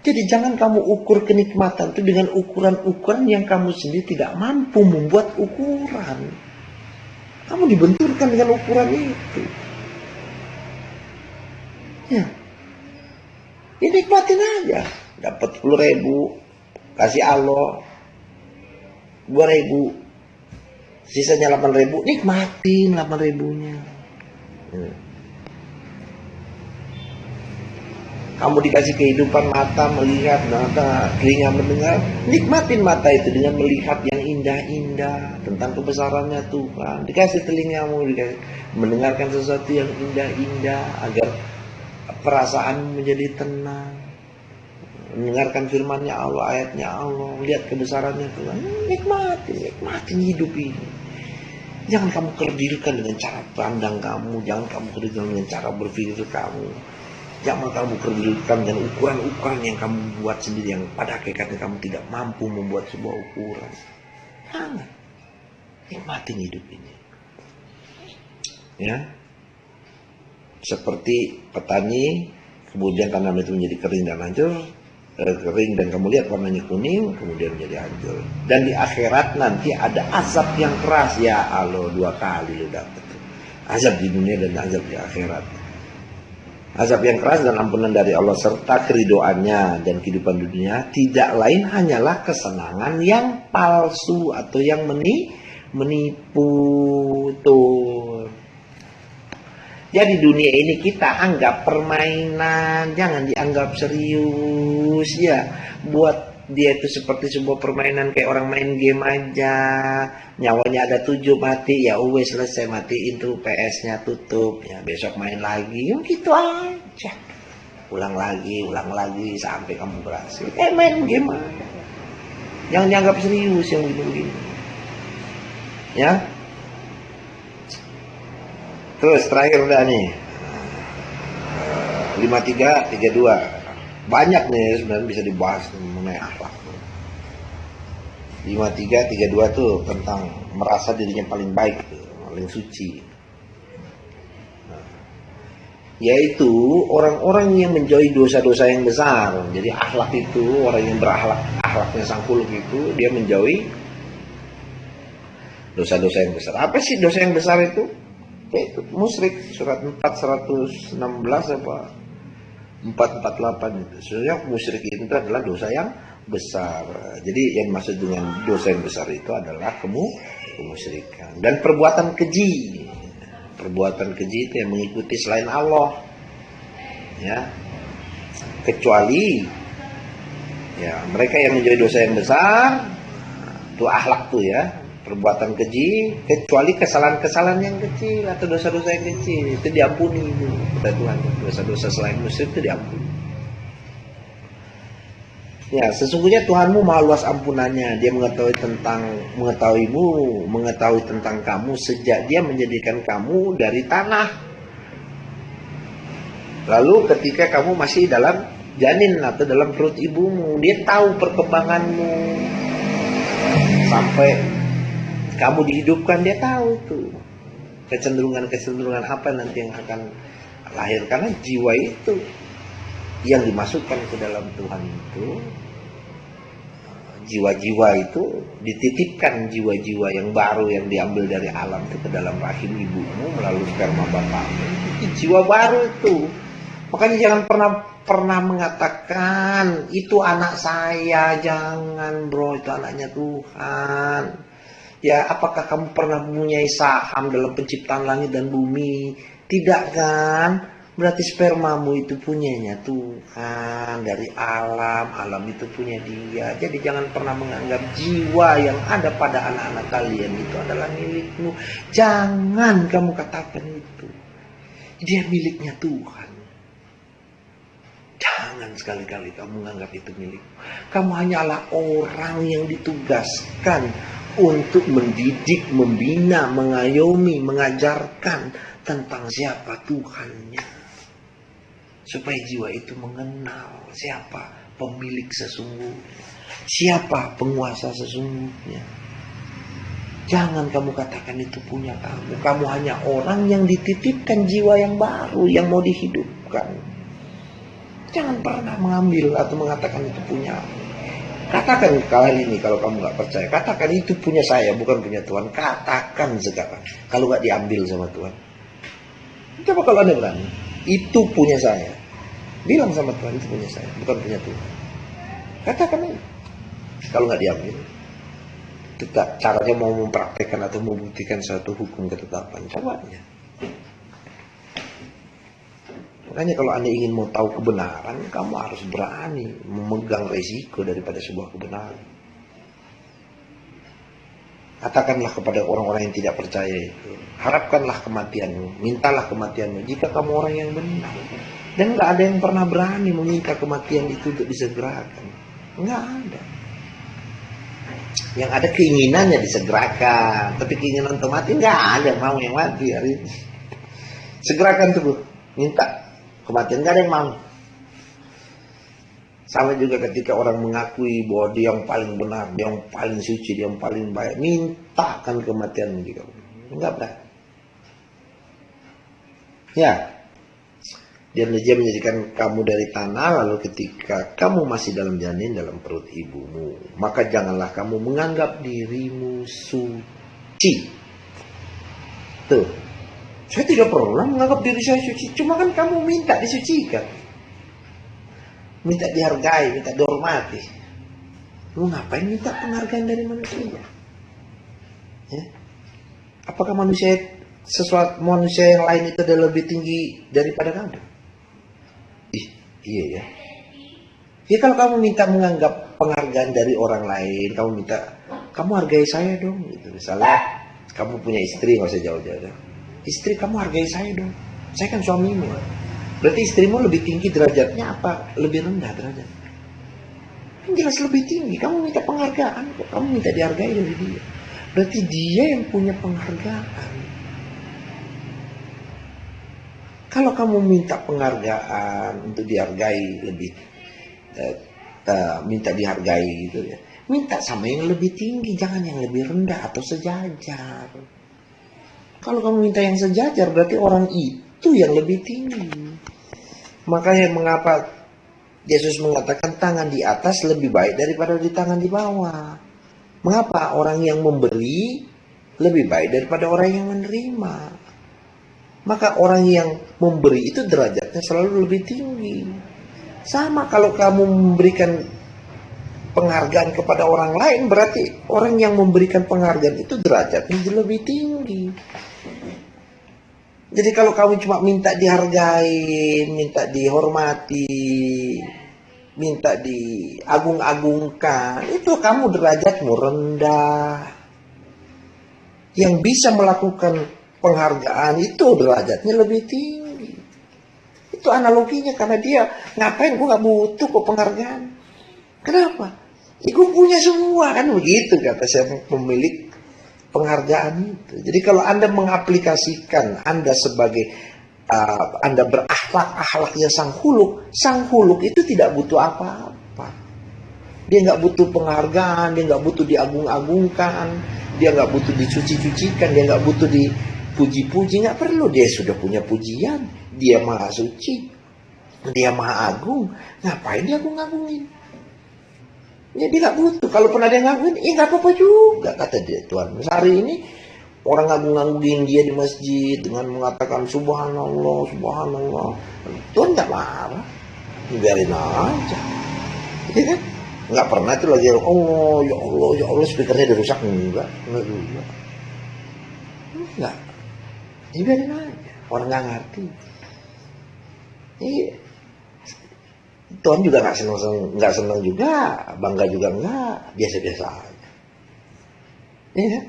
Jadi jangan kamu ukur kenikmatan itu dengan ukuran-ukuran yang kamu sendiri tidak mampu membuat ukuran. Kamu dibenturkan dengan ukuran itu. Ya, nikmatin aja. Dapat 10.000, kasih Allah 2.000. Sisanya 8.000, nikmatin 8.000-nya. Kamu dikasih kehidupan, mata melihat, mata telinga mendengar, nikmatin mata itu dengan melihat yang indah-indah tentang kebesarannya Tuhan. Dikasih telingamu, dikasih mendengarkan sesuatu yang indah-indah agar perasaan menjadi tenang. Mendengarkan firman-Nya Allah, ayatnya Allah, lihat kebesarannya Tuhan. Nikmatin hidup ini. Jangan kamu kerdilkan dengan cara pandang kamu, jangan kamu kerdilkan dengan cara berpikir kamu. Jangan kamu kerdilkan dengan ukuran-ukuran yang kamu buat sendiri, yang pada hakikatnya kamu tidak mampu membuat sebuah ukuran. Jangan. Nikmatin hidup ini. Ya. seperti petani, kemudian tanaman itu menjadi kering dan hancur, kering dan kamu lihat warnanya kuning, kemudian menjadi hancur. Dan di akhirat nanti ada azab yang keras. Ya Allah, 2 kali lu dapat. Azab di dunia dan azab di akhirat. Azab yang keras dan ampunan dari Allah serta keridoannya dan kehidupan dunia tidak lain hanyalah kesenangan yang palsu atau yang menipu. Tuh. Jadi dunia ini kita anggap permainan, jangan dianggap serius ya. Buat dia itu seperti sebuah permainan kayak orang main game aja. Nyawanya ada 7 mati, ya wes selesai, matiin tuh PS-nya, tutup. Ya besok main lagi, gitu aja. Ulang lagi sampai kamu berhasil. Main game aja. Jangan dianggap serius yang begini-begini. Ya. Terus terakhir udah nih 5332. Banyak nih sebenarnya bisa dibahas mengenai akhlak. 5332 tuh tentang merasa dirinya paling baik, paling suci. Yaitu orang-orang yang menjauhi dosa-dosa yang besar. Jadi akhlak itu, orang yang akhlaknya sangkuluk itu, dia menjauhi dosa-dosa yang besar. Apa sih dosa yang besar itu? Yaitu musyrik, surat 416 apa 448 itu. Sebenarnya musyrik itu adalah dosa yang besar. Jadi yang maksud dengan dosa yang besar itu adalah kemusyrikan dan perbuatan keji. Perbuatan keji itu yang mengikuti selain Allah. Ya. Kecuali ya mereka yang menjadi dosa yang besar itu akhlak tuh ya. Perbuatan keji, kecuali kesalahan-kesalahan yang kecil atau dosa-dosa yang kecil itu diampuni itu kata Tuhan. Dosa-dosa selain musyrik itu diampuni. Ya, sesungguhnya Tuhanmu maha luas ampunannya. Dia mengetahui tentang kamu sejak Dia menjadikan kamu dari tanah. Lalu ketika kamu masih dalam janin atau dalam perut ibumu, Dia tahu perkembanganmu sampai kamu dihidupkan. Dia tahu tuh kecenderungan apa nanti yang akan lahir, karena jiwa itu yang dimasukkan ke dalam Tuhan itu, jiwa-jiwa itu dititipkan, jiwa-jiwa yang baru yang diambil dari alam itu ke dalam rahim ibumu melalui sperma bapakmu, itu jiwa baru itu. Makanya jangan pernah mengatakan itu anak saya, jangan bro, itu anaknya Tuhan. Ya, apakah kamu pernah mempunyai saham dalam penciptaan langit dan bumi? Tidak kan? Berarti spermamu itu punyanya Tuhan dari alam, alam itu punya Dia. Jadi jangan pernah menganggap jiwa yang ada pada anak-anak kalian itu adalah milikmu. Jangan kamu katakan itu. Dia miliknya Tuhan. Jangan sekali-kali kamu menganggap itu milikmu. Kamu hanyalah orang yang ditugaskan untuk mendidik, membina, mengayomi, mengajarkan tentang siapa Tuhannya. Supaya jiwa itu mengenal siapa pemilik sesungguhnya, siapa penguasa sesungguhnya. Jangan kamu katakan itu punya kamu. Kamu hanya orang yang dititipkan jiwa yang baru, yang mau dihidupkan. Jangan pernah mengambil atau mengatakan itu punya. Katakan kali ini kalau kamu nggak percaya, katakan itu punya saya, bukan punya Tuhan. Katakan sekarang, kalau nggak diambil sama Tuhan. Coba kalau Anda berani, itu punya saya. Bilang sama Tuhan, itu punya saya, bukan punya Tuhan. Katakan ini. Kalau nggak diambil, tetap caranya mau mempraktekkan atau membuktikan suatu hukum ketetapan. Coba aja. Makanya kalau Anda ingin mau tahu kebenaran, kamu harus berani memegang resiko daripada sebuah kebenaran. Katakanlah kepada orang-orang yang tidak percaya itu, harapkanlah kematianmu, mintalah kematianmu jika kamu orang yang benar. Dan nggak ada yang pernah berani meminta kematian itu untuk disegerakan. Nggak ada. Yang ada keinginannya disegerakan, tapi keinginan untuk mati nggak ada, mau yang mati hari ini. Segerakan tubuh, minta kematian, nggak ada yang mau. Sama juga ketika orang mengakui bahwa dia yang paling benar, dia yang paling suci, dia yang paling baik, mintakan kematian juga. Enggak berani. Ya, Dia menjadikan kamu dari tanah, lalu ketika kamu masih dalam janin dalam perut ibumu, maka janganlah kamu menganggap dirimu suci. Tuh, saya tidak pernah menganggap diri saya suci, cuma kan kamu minta disucikan, minta dihargai, minta dihormati. Lu ngapain minta penghargaan dari manusia? Ya? Apakah manusia yang lain itu adalah lebih tinggi daripada kamu? Iya ya. Ya kalau kamu minta menganggap penghargaan dari orang lain, kamu minta, kamu hargai saya dong. Gitu. Misalnya kamu punya istri, nggak usah jauh-jauh. Istri, kamu hargai saya dong. Saya kan suamimu. Berarti istrimu lebih tinggi derajatnya apa? Lebih rendah derajatnya? Kan jelas lebih tinggi. Kamu minta penghargaan kok. Kamu minta dihargai dari dia. Berarti dia yang punya penghargaan. Kalau kamu minta penghargaan untuk dihargai lebih, minta dihargai gitu ya, minta sama yang lebih tinggi, jangan yang lebih rendah atau sejajar. Kalau kamu minta yang sejajar, berarti orang itu yang lebih tinggi. Makanya mengapa Yesus mengatakan tangan di atas lebih baik daripada di tangan di bawah. Mengapa orang yang memberi lebih baik daripada orang yang menerima? Maka orang yang memberi itu derajatnya selalu lebih tinggi. Sama kalau kamu memberikan penghargaan kepada orang lain, berarti orang yang memberikan penghargaan itu derajatnya lebih tinggi. Jadi kalau kamu cuma minta dihargai, minta dihormati, minta diagung-agungkan, itu kamu derajatmu rendah. Yang bisa melakukan penghargaan itu derajatnya lebih tinggi. Itu analoginya, karena dia ngapain, gue gak butuh kok penghargaan. Kenapa? Ya, gue punya semua, kan begitu kata saya pemilik penghargaan itu. Jadi kalau Anda mengaplikasikan Anda sebagai Anda berakhlak-akhlaknya sang huluk itu tidak butuh apa-apa. Dia gak butuh penghargaan, dia gak butuh diagung-agungkan, dia gak butuh dicuci-cucikan, dia gak butuh dipuji-puji, nggak perlu. Dia sudah punya pujian, dia maha suci, dia maha agung, ngapain dia agung-agungin? Ya dia nggak butuh. Kalau pernah dia ngagungin, nggak apa-apa juga kata dia. Tuhan, hari ini orang ngagung-ngagungin dia di masjid dengan mengatakan subhanallah, subhanallah, Tuhan nggak marah, biarin aja, ya kan? Nggak pernah itu lagi Allah, ya Allah, ya Allah, speakernya dirusak, enggak juga. Enggak. Ya biarin aja, orang nggak ngerti. Iya, Tuhan juga nggak senang juga, bangga juga enggak, biasa-biasa aja. Ya,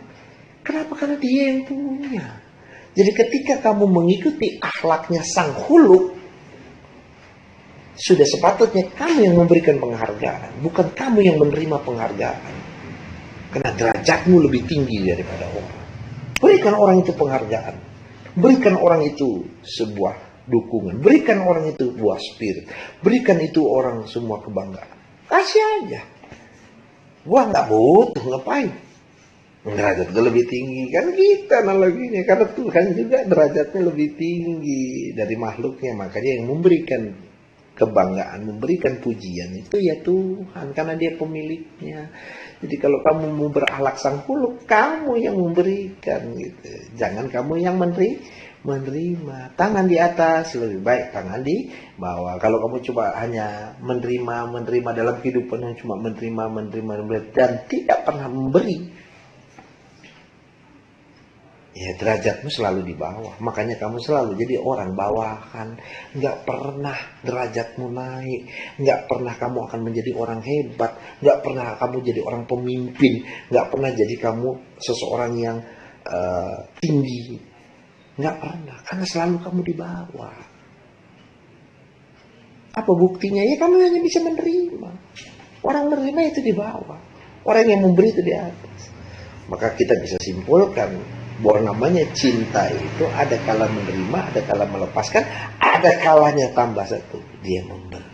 kenapa? Karena dia yang punya. Jadi ketika kamu mengikuti akhlaknya sang huluk, sudah sepatutnya kamu yang memberikan penghargaan, bukan kamu yang menerima penghargaan. Karena derajatmu lebih tinggi daripada orang. Berikan orang itu penghargaan. Berikan orang itu sebuah dukungan. Berikan orang itu buah spirit. Berikan itu orang semua kebanggaan. Kasih aja. Gua nggak butuh, ngapain? Derajat gue lebih tinggi. Kan kita analoginya. Karena Tuhan juga derajatnya lebih tinggi dari makhluknya. Makanya yang memberikan kebanggaan, memberikan pujian itu ya Tuhan. Karena dia pemiliknya. Jadi kalau kamu mau berakhlak sang huluk, kamu yang memberikan gitu. Jangan kamu yang menerima. Tangan di atas lebih baik tangan di bawah. Kalau kamu coba hanya menerima dalam kehidupan yang cuma menerima dan tidak pernah memberi, ya derajatmu selalu di bawah. Makanya kamu selalu jadi orang bawahan. Nggak pernah derajatmu naik. Nggak pernah kamu akan menjadi orang hebat. Nggak pernah kamu jadi orang pemimpin. Nggak pernah jadi kamu seseorang yang tinggi. Nggak pernah. Karena selalu kamu di bawah. Apa buktinya? Ya kamu hanya bisa menerima. Orang menerima itu di bawah. Orang yang memberi itu di atas. Maka kita bisa simpulkan bahwa namanya cinta itu ada kala menerima, ada kala melepaskan, ada kalanya tambah satu, dia memberi.